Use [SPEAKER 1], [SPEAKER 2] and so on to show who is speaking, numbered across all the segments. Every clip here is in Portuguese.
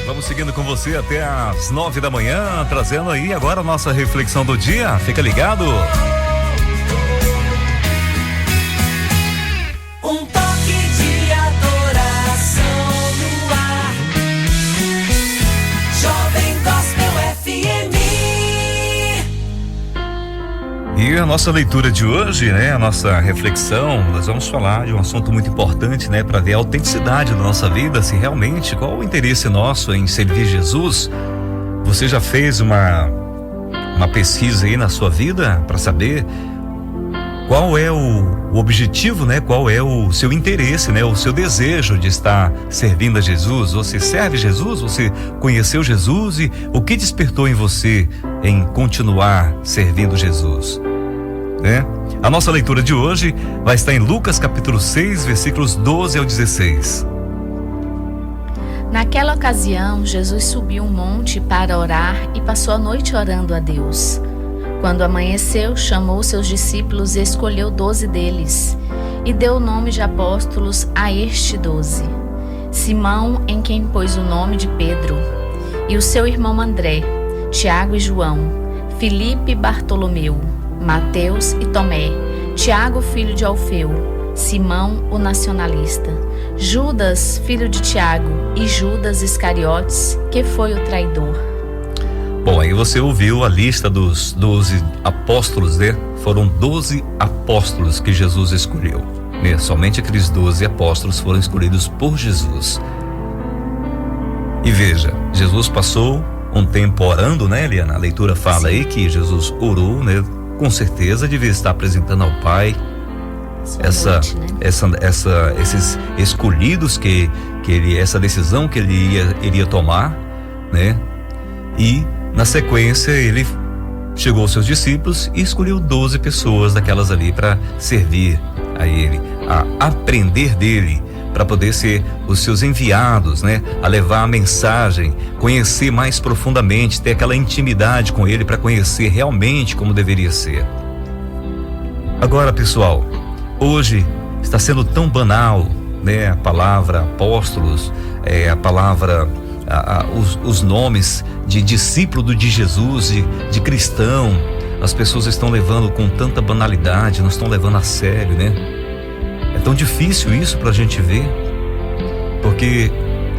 [SPEAKER 1] Vamos seguindo com você até às 9 da manhã, trazendo aí agora a nossa reflexão do dia. Fica ligado.
[SPEAKER 2] Um toque de adoração no ar. Jovem Gospel FM.
[SPEAKER 1] E a nossa leitura de hoje, né? A nossa reflexão, nós vamos falar de um assunto muito importante, né? Para ver a autenticidade da nossa vida, se realmente, qual o interesse nosso em servir Jesus. Você já fez uma pesquisa aí na sua vida para saber qual é o objetivo, né? Qual é o seu interesse, né? O seu desejo de estar servindo a Jesus? Você serve Jesus? Você conheceu Jesus? E o que despertou em você em continuar servindo Jesus? Né? A nossa leitura de hoje vai estar em Lucas capítulo 6, versículos 12 ao 16.
[SPEAKER 3] Naquela ocasião, Jesus subiu um monte para orar e passou a noite orando a Deus. Quando amanheceu, chamou seus discípulos e escolheu 12 deles, e deu o nome de apóstolos a estes 12. Simão, em quem pôs o nome de Pedro, e o seu irmão André, Tiago e João, Filipe e Bartolomeu, Mateus e Tomé, Tiago, filho de Alfeu, Simão, o nacionalista, Judas, filho de Tiago, e Judas Iscariotes, que foi o traidor.
[SPEAKER 1] Bom, aí você ouviu a lista dos 12 apóstolos, né? Foram 12 apóstolos que Jesus escolheu, né? Somente aqueles 12 apóstolos foram escolhidos por Jesus. E veja, Jesus passou um tempo orando, né, Eliana? A leitura fala aí que Jesus orou, né? Com certeza devia estar apresentando ao Pai esses escolhidos que ele, essa decisão que ele iria tomar, né? E na sequência ele chegou aos seus discípulos e escolheu 12 pessoas daquelas ali para servir a ele, a aprender dele, para poder ser os seus enviados, né? A levar a mensagem, conhecer mais profundamente, ter aquela intimidade com ele para conhecer realmente como deveria ser. Agora, pessoal, hoje está sendo tão banal, né? A palavra apóstolos, a palavra, os nomes de discípulo de Jesus, de cristão, as pessoas estão levando com tanta banalidade, não estão levando a sério, né? É tão difícil isso para a gente ver, porque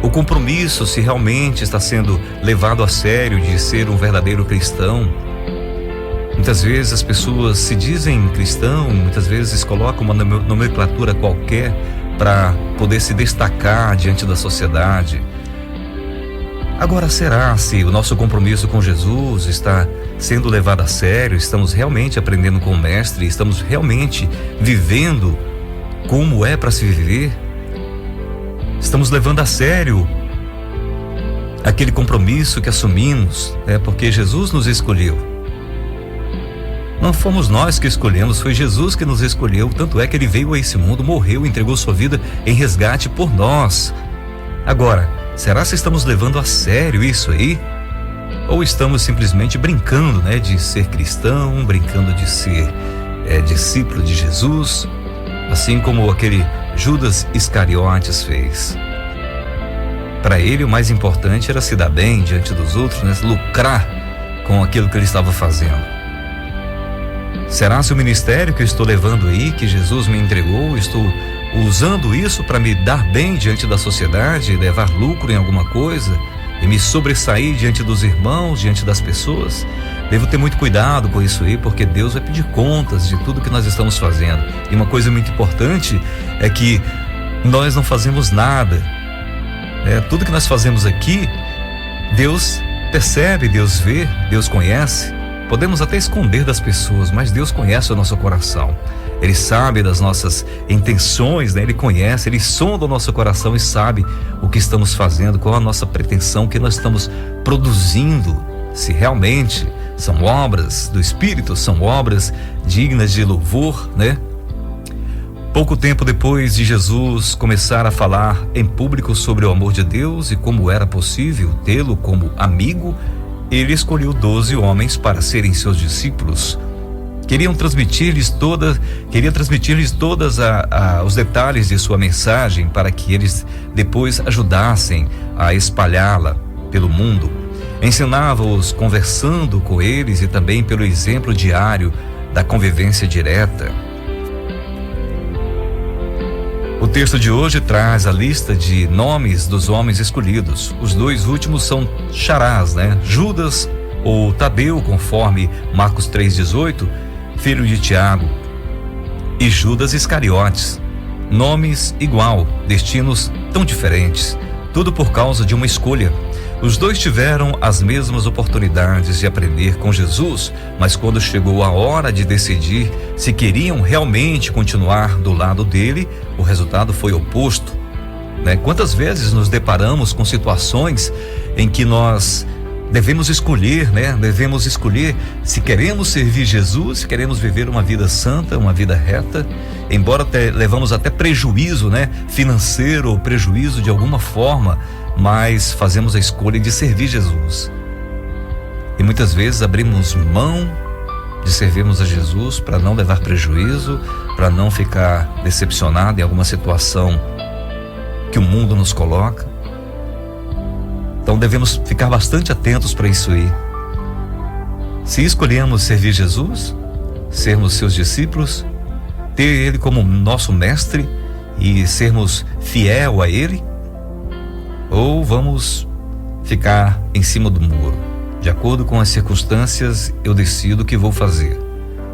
[SPEAKER 1] o compromisso, se realmente está sendo levado a sério de ser um verdadeiro cristão, muitas vezes as pessoas se dizem cristão, muitas vezes colocam uma nomenclatura qualquer para poder se destacar diante da sociedade. Agora, será se o nosso compromisso com Jesus está sendo levado a sério? Estamos realmente aprendendo com o Mestre? Estamos realmente vivendo como é para se viver? Estamos levando a sério aquele compromisso que assumimos, porque Jesus nos escolheu. Não fomos nós que escolhemos, foi Jesus que nos escolheu. Tanto é que ele veio a esse mundo, morreu, entregou sua vida em resgate por nós. Agora, será que estamos levando a sério isso aí? Ou estamos simplesmente brincando, né, de ser cristão, brincando de ser discípulo de Jesus, assim como aquele Judas Iscariotes fez? Para ele, o mais importante era se dar bem diante dos outros, né, lucrar com aquilo que ele estava fazendo. Será se o ministério que eu estou levando aí, que Jesus me entregou, estou usando isso para me dar bem diante da sociedade, levar lucro em alguma coisa e me sobressair diante dos irmãos, diante das pessoas? Devo ter muito cuidado com isso aí, porque Deus vai pedir contas de tudo que nós estamos fazendo. E uma coisa muito importante é que nós não fazemos nada. Tudo que nós fazemos aqui, Deus percebe, Deus vê, Deus conhece. Podemos até esconder das pessoas, mas Deus conhece o nosso coração. Ele sabe das nossas intenções, né? Ele conhece, Ele sonda o nosso coração e sabe o que estamos fazendo, qual a nossa pretensão, o que nós estamos produzindo, se realmente são obras do Espírito, são obras dignas de louvor, né? Pouco tempo depois de Jesus começar a falar em público sobre o amor de Deus e como era possível tê-lo como amigo, ele escolheu 12 homens para serem seus discípulos. Queria transmitir-lhes todos os detalhes de sua mensagem para que eles depois ajudassem a espalhá-la. pelo mundo. Ensinava-os conversando com eles e também pelo exemplo diário da convivência direta. O texto de hoje traz a lista de nomes dos homens escolhidos. Os dois últimos são charás, né? Judas ou Tadeu, conforme Marcos 3,18, filho de Tiago, e Judas Iscariotes. Nomes igual, destinos tão diferentes, tudo por causa de uma escolha. Os dois tiveram as mesmas oportunidades de aprender com Jesus, mas quando chegou a hora de decidir se queriam realmente continuar do lado dele, o resultado foi oposto, né? Quantas vezes nos deparamos com situações em que nós devemos escolher, né? Devemos escolher se queremos servir Jesus, se queremos viver uma vida santa, uma vida reta, embora levamos até prejuízo, né? Financeiro ou prejuízo de alguma forma, mas fazemos a escolha de servir Jesus. E muitas vezes abrimos mão de servirmos a Jesus para não levar prejuízo, para não ficar decepcionado em alguma situação que o mundo nos coloca. Então devemos ficar bastante atentos para isso aí. Se escolhemos servir Jesus, sermos seus discípulos, ter Ele como nosso mestre e sermos fiel a Ele, ou vamos ficar em cima do muro. De acordo com as circunstâncias, eu decido o que vou fazer.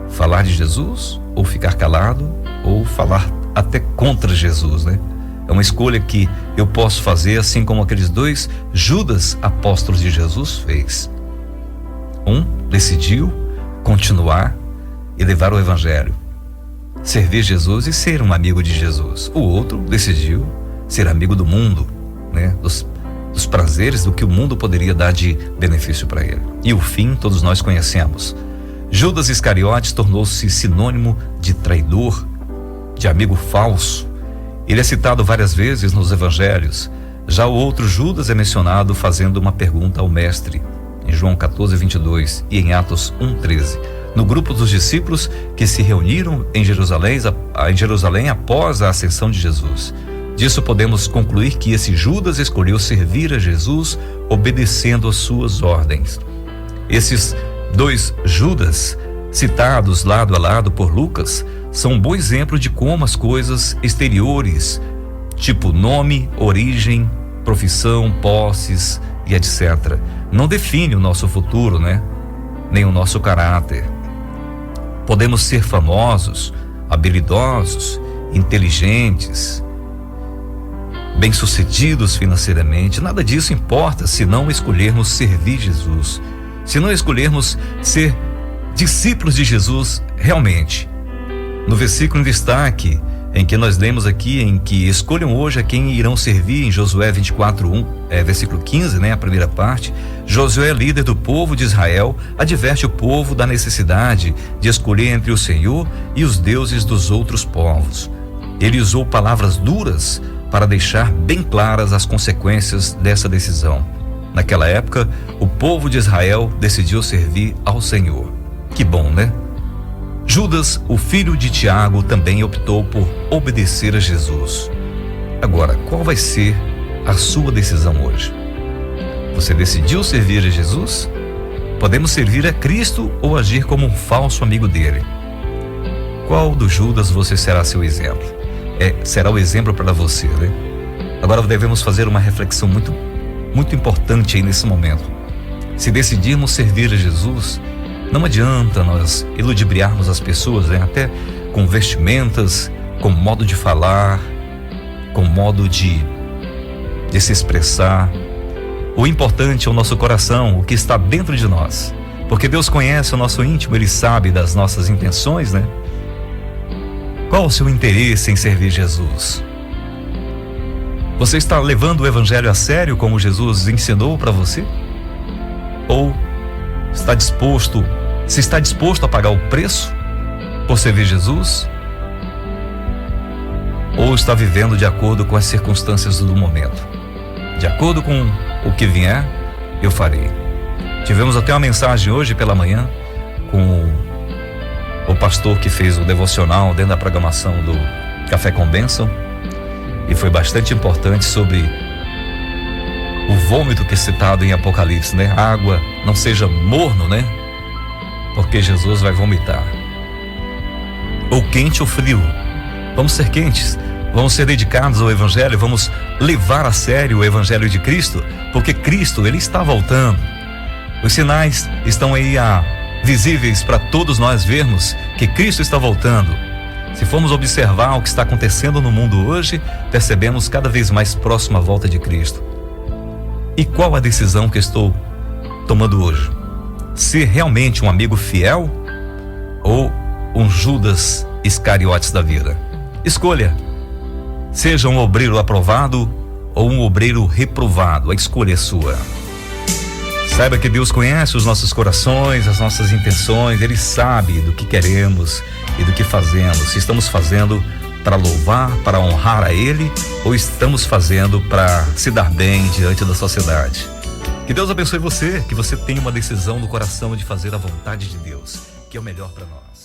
[SPEAKER 1] Falar de Jesus, ou ficar calado, ou falar até contra Jesus, né? É uma escolha que eu posso fazer, assim como aqueles dois Judas apóstolos de Jesus fez. Um decidiu continuar e levar o evangelho, servir Jesus e ser um amigo de Jesus. O outro decidiu ser amigo do mundo, né? Dos prazeres do que o mundo poderia dar de benefício para ele. E o fim todos nós conhecemos. Judas Iscariotes tornou-se sinônimo de traidor, de amigo falso. Ele é citado várias vezes nos evangelhos. Já o outro Judas é mencionado fazendo uma pergunta ao mestre, em João 14:22 e em Atos 1:13, no grupo dos discípulos que se reuniram em Jerusalém após a ascensão de Jesus. Disso podemos concluir que esse Judas escolheu servir a Jesus obedecendo às suas ordens. Esses dois Judas, citados lado a lado por Lucas, são um bom exemplo de como as coisas exteriores, tipo nome, origem, profissão, posses e etc., não definem o nosso futuro, né? Nem o nosso caráter. Podemos ser famosos, habilidosos, inteligentes, bem-sucedidos financeiramente, nada disso importa se não escolhermos servir Jesus, se não escolhermos ser discípulos de Jesus realmente. No versículo em destaque, em que nós lemos aqui, em que escolham hoje a quem irão servir, em Josué 24:1, versículo 15, né, a primeira parte, Josué, líder do povo de Israel, adverte o povo da necessidade de escolher entre o Senhor e os deuses dos outros povos. Ele usou palavras duras para deixar bem claras as consequências dessa decisão. Naquela época, o povo de Israel decidiu servir ao Senhor. Que bom, né? Judas, o filho de Tiago, também optou por obedecer a Jesus. Agora, qual vai ser a sua decisão hoje? Você decidiu servir a Jesus? Podemos servir a Cristo ou agir como um falso amigo dele? Qual dos Judas você será seu exemplo? Será o exemplo para você, né? Agora devemos fazer uma reflexão muito importante aí nesse momento. Se decidirmos servir a Jesus, não adianta nós iludibriarmos as pessoas, né? Até com vestimentas, com modo de falar, com modo de se expressar. O importante é o nosso coração, o que está dentro de nós, porque Deus conhece o nosso íntimo, Ele sabe das nossas intenções, né? Qual o seu interesse em servir Jesus? Você está levando o evangelho a sério como Jesus ensinou para você? Ou está disposto a pagar o preço por servir Jesus? Ou está vivendo de acordo com as circunstâncias do momento? De acordo com o que vier, eu farei. Tivemos até uma mensagem hoje pela manhã com o pastor que fez o devocional dentro da programação do Café com Bênção, e foi bastante importante sobre o vômito que é citado em Apocalipse, né? A água não seja morno, né? Porque Jesus vai vomitar. Ou quente ou frio. Vamos ser quentes, vamos ser dedicados ao Evangelho, vamos levar a sério o Evangelho de Cristo, porque Cristo, Ele está voltando. Os sinais estão aí visíveis para todos nós vermos que Cristo está voltando. Se formos observar o que está acontecendo no mundo hoje, percebemos cada vez mais próximo à volta de Cristo. E qual a decisão que estou tomando hoje? Ser realmente um amigo fiel ou um Judas Iscariotes da vida? Escolha. Seja um obreiro aprovado ou um obreiro reprovado. A escolha é sua. Saiba que Deus conhece os nossos corações, as nossas intenções. Ele sabe do que queremos e do que fazemos. Se estamos fazendo para louvar, para honrar a Ele, ou estamos fazendo para se dar bem diante da sociedade. Que Deus abençoe você, que você tenha uma decisão no coração de fazer a vontade de Deus, que é o melhor para nós.